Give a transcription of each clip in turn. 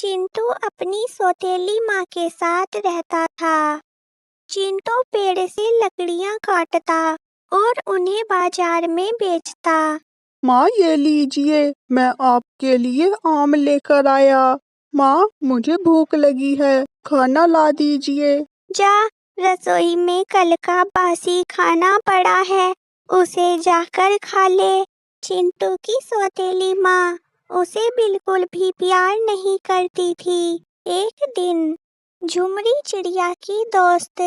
चिंटू अपनी सौतेली माँ के साथ रहता था। चिंटू पेड़ से लकड़ियाँ काटता और उन्हें बाजार में बेचता। माँ ये लीजिए, मैं आपके लिए आम लेकर आया। माँ मुझे भूख लगी है, खाना ला दीजिए। जा, रसोई में कल का बासी खाना पड़ा है, उसे जाकर खा ले। चिंटू की सौतेली माँ उसे बिल्कुल भी प्यार नहीं करती थी। एक दिन झुमरी चिड़िया की दोस्त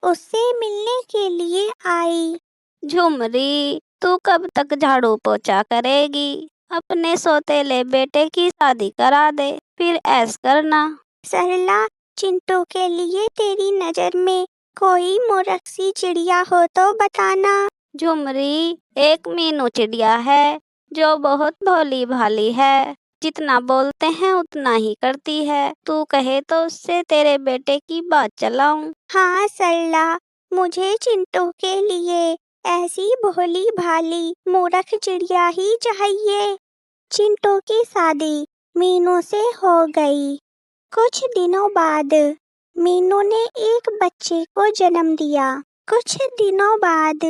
उससे मिलने के लिए आई। झुमरी, तू कब तक झाड़ू पोछा करेगी? अपने सौतेले बेटे की शादी करा दे, फिर ऐश करना। सरला, चिंटू के लिए तेरी नजर में कोई मूर्ख सी चिड़िया हो तो बताना। झुमरी, एक मीनू चिड़िया है जो बहुत भोली भाली है। जितना बोलते हैं उतना ही करती है। तू कहे तो उससे तेरे बेटे की बात चलाऊं। हाँ सरला, मुझे चिंटू के लिए ऐसी भोली भाली मूर्ख चिड़िया ही चाहिए। चिंटू की शादी मीनू से हो गई। कुछ दिनों बाद मीनू ने एक बच्चे को जन्म दिया। कुछ दिनों बाद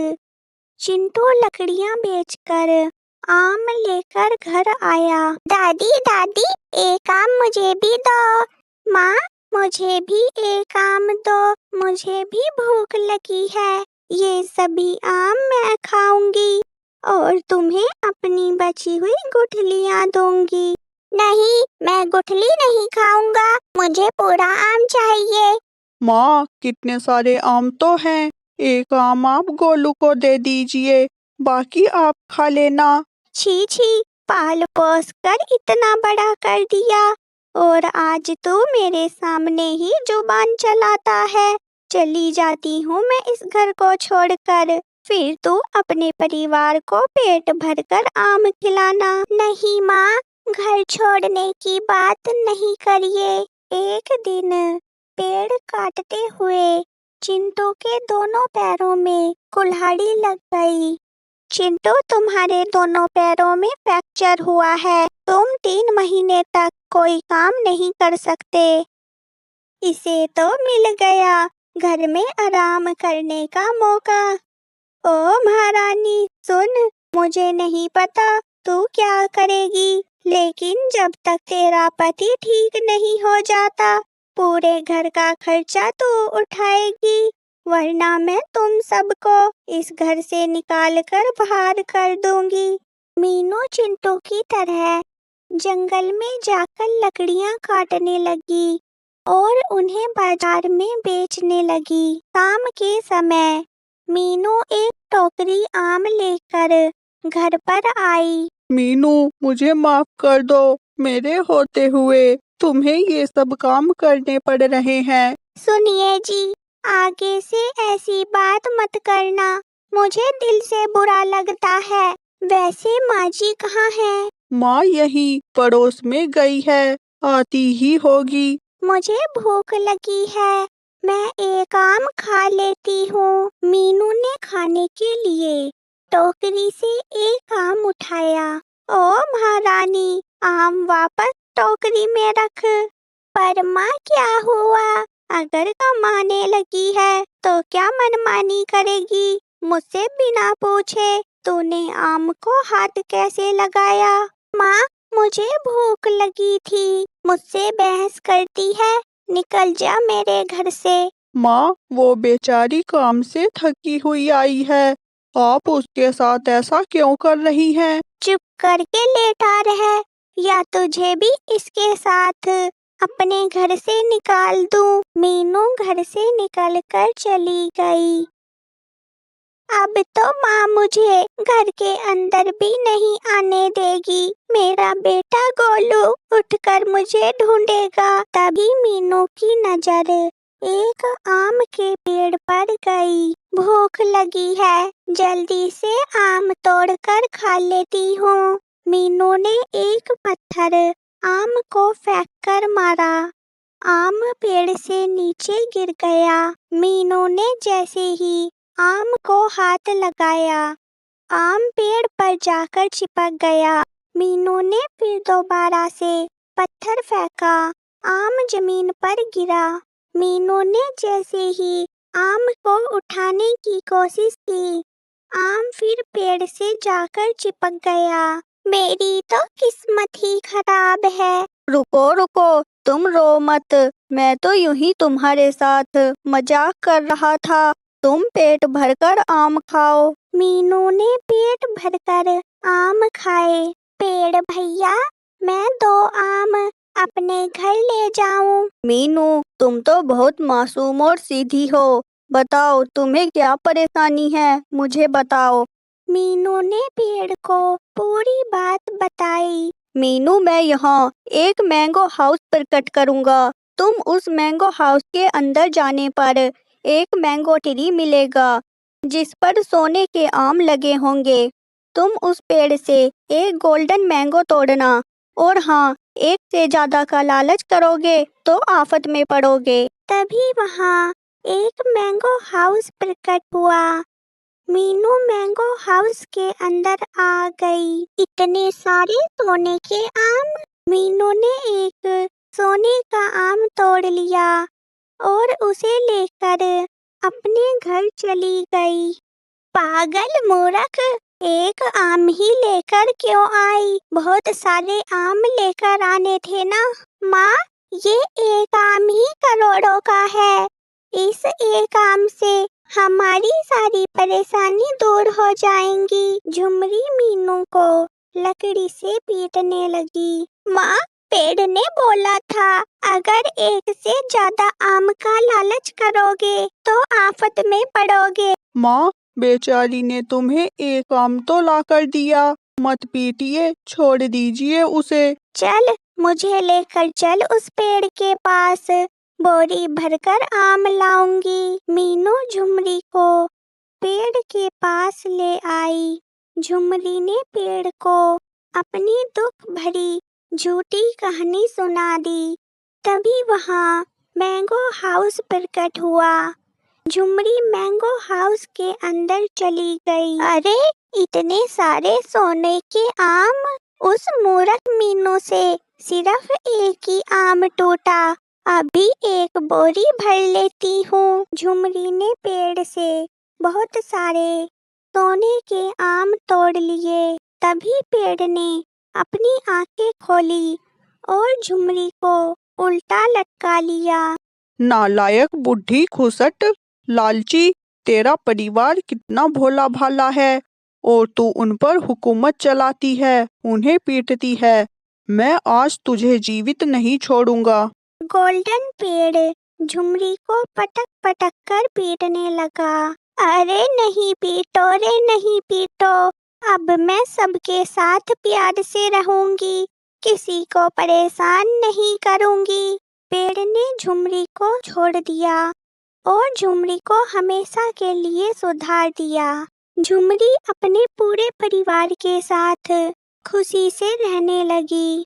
चिंटू लकड़ियाँ बेचकर आम लेकर घर आया। दादी दादी, एक आम मुझे भी दो। माँ, मुझे भी एक आम दो, मुझे भी भूख लगी है। ये सभी आम मैं खाऊंगी और तुम्हें अपनी बची हुई गुठलियाँ दूंगी। नहीं, मैं गुठली नहीं खाऊंगा, मुझे पूरा आम चाहिए। माँ कितने सारे आम तो हैं, एक आम आप गोलू को दे दीजिए, बाकी आप खा लेना। छी छी, पाल पोस कर इतना बड़ा कर दिया और आज तू मेरे सामने ही जुबान चलाता है। चली जाती हूँ मैं इस घर को छोड़कर, फिर तू अपने परिवार को पेट भरकर आम खिलाना। नहीं माँ, घर छोड़ने की बात नहीं करिए। एक दिन पेड़ काटते हुए चिंटू के दोनों पैरों में कुल्हाड़ी लग गई। चिंटू, तुम्हारे दोनों पैरों में फ्रैक्चर हुआ है, तुम 3 महीने तक कोई काम नहीं कर सकते। इसे तो मिल गया घर में आराम करने का मौका। ओ महारानी सुन, मुझे नहीं पता तू क्या करेगी, लेकिन जब तक तेरा पति ठीक नहीं हो जाता, पूरे घर का खर्चा तू उठाएगी, वरना मैं तुम सबको इस घर से निकाल कर बाहर कर दूंगी। मीनू चिंटू की तरह जंगल में जाकर लकड़ियां काटने लगी और उन्हें बाजार में बेचने लगी। शाम के समय मीनू एक टोकरी आम लेकर घर पर आई। मीनू मुझे माफ कर दो, मेरे होते हुए तुम्हें ये सब काम करने पड़ रहे हैं। सुनिए जी, आगे से ऐसी बात मत करना, मुझे दिल से बुरा लगता है। वैसे माँ जी कहाँ है? माँ यही पड़ोस में गई है, आती ही होगी। मुझे भूख लगी है, मैं एक आम खा लेती हूँ। मीनू ने खाने के लिए टोकरी से एक आम उठाया। ओ महारानी, आम वापस टोकरी में रख। पर माँ क्या हुआ? अगर कमाने लगी है तो क्या मनमानी करेगी? मुझसे बिना पूछे तूने आम को हाथ कैसे लगाया? माँ, मुझे भूख लगी थी, मुझसे बहस करती है, निकल जा मेरे घर से। माँ वो बेचारी काम से थकी हुई आई है, आप उसके साथ ऐसा क्यों कर रही हैं? चुप करके लेटा रह, या तुझे भी इसके साथ अपने घर से निकाल दूं। मीनू घर से निकलकर चली गई। अब तो माँ मुझे घर के अंदर भी नहीं आने देगी। मेरा बेटा गोलू उठकर मुझे ढूंढेगा। तभी मीनू की नजर एक आम के पेड़ पर गई। भूख लगी है, जल्दी से आम तोड़कर खा लेती हूँ। मीनू ने एक पत्थर आम को फेंककर मारा। आम पेड़ से नीचे गिर गया। मीनू ने जैसे ही आम को हाथ लगाया, आम पेड़ पर जाकर चिपक गया। मीनू ने फिर दोबारा से पत्थर फेंका। आम जमीन पर गिरा। मीनू ने जैसे ही आम को उठाने की कोशिश की, आम फिर पेड़ से जाकर चिपक गया। मेरी तो किस्मत ही खराब है। रुको रुको, तुम रो मत, मैं तो यूं ही तुम्हारे साथ मजाक कर रहा था। तुम पेट भरकर आम खाओ। मीनू ने पेट भरकर आम खाए। पेड़ भैया, मैं 2 आम अपने घर ले जाऊं? मीनू, तुम तो बहुत मासूम और सीधी हो। बताओ तुम्हें क्या परेशानी है, मुझे बताओ। मीनू ने पेड़ को पूरी बात बताई। मीनू, मैं यहाँ एक मैंगो हाउस पर कट करूँगा। तुम उस मैंगो हाउस के अंदर जाने पर एक मैंगो ट्री मिलेगा जिस पर सोने के आम लगे होंगे। तुम उस पेड़ से एक गोल्डन मैंगो तोड़ना, और हाँ, एक से ज्यादा का लालच करोगे तो आफत में पड़ोगे। तभी वहाँ एक मैंगो हाउस प्रकट हुआ। मीनू मैंगो हाउस के अंदर आ गई। इतने सारे सोने के आम। मीनू ने एक सोने का आम तोड़ लिया और उसे लेकर अपने घर चली गई। पागल मूर्ख, एक आम ही लेकर क्यों आई? बहुत सारे आम लेकर आने थे ना। माँ, ये एक आम ही करोड़ों का है। इस एक आम से हमारी सारी परेशानी दूर हो जाएंगी। झुमरी मीनू को लकड़ी से पीटने लगी। माँ, पेड़ ने बोला था अगर एक से ज्यादा आम का लालच करोगे तो आफत में पड़ोगे। माँ, बेचारी ने तुम्हें एक आम तो लाकर दिया, मत पीटिए, छोड़ दीजिए उसे। चल, मुझे लेकर चल उस पेड़ के पास, बोरी भरकर आम लाऊंगी। मीनू झुमरी को पेड़ के पास ले आई। झुमरी ने पेड़ को अपनी दुख भरी झूठी कहानी सुना दी। तभी वहाँ मैंगो हाउस प्रकट हुआ। झुमरी मैंगो हाउस के अंदर चली गई। अरे, इतने सारे सोने के आम! उस मूर्ख मीनू से सिर्फ एक ही आम टूटा। अभी एक बोरी भर लेती हूँ। झुमरी ने पेड़ से बहुत सारे सोने के आम तोड़ लिए। तभी पेड़ ने अपनी आंखें खोली और झुमरी को उल्टा लटका लिया। नालायक बुढ़ी खुसट, लालची, तेरा परिवार कितना भोला भाला है और तू उन पर हुकूमत चलाती है, उन्हें पीटती है। मैं आज तुझे जीवित नहीं छोड़ूंगा। गोल्डन पेड़ झुमरी को पटक पटक कर पीटने लगा। अरे नहीं पीटो रे, नहीं पीटो। अब मैं सबके साथ प्यार से रहूंगी, किसी को परेशान नहीं करूंगी। पेड़ ने झुमरी को छोड़ दिया और झुमरी को हमेशा के लिए सुधार दिया। झुमरी अपने पूरे परिवार के साथ खुशी से रहने लगी।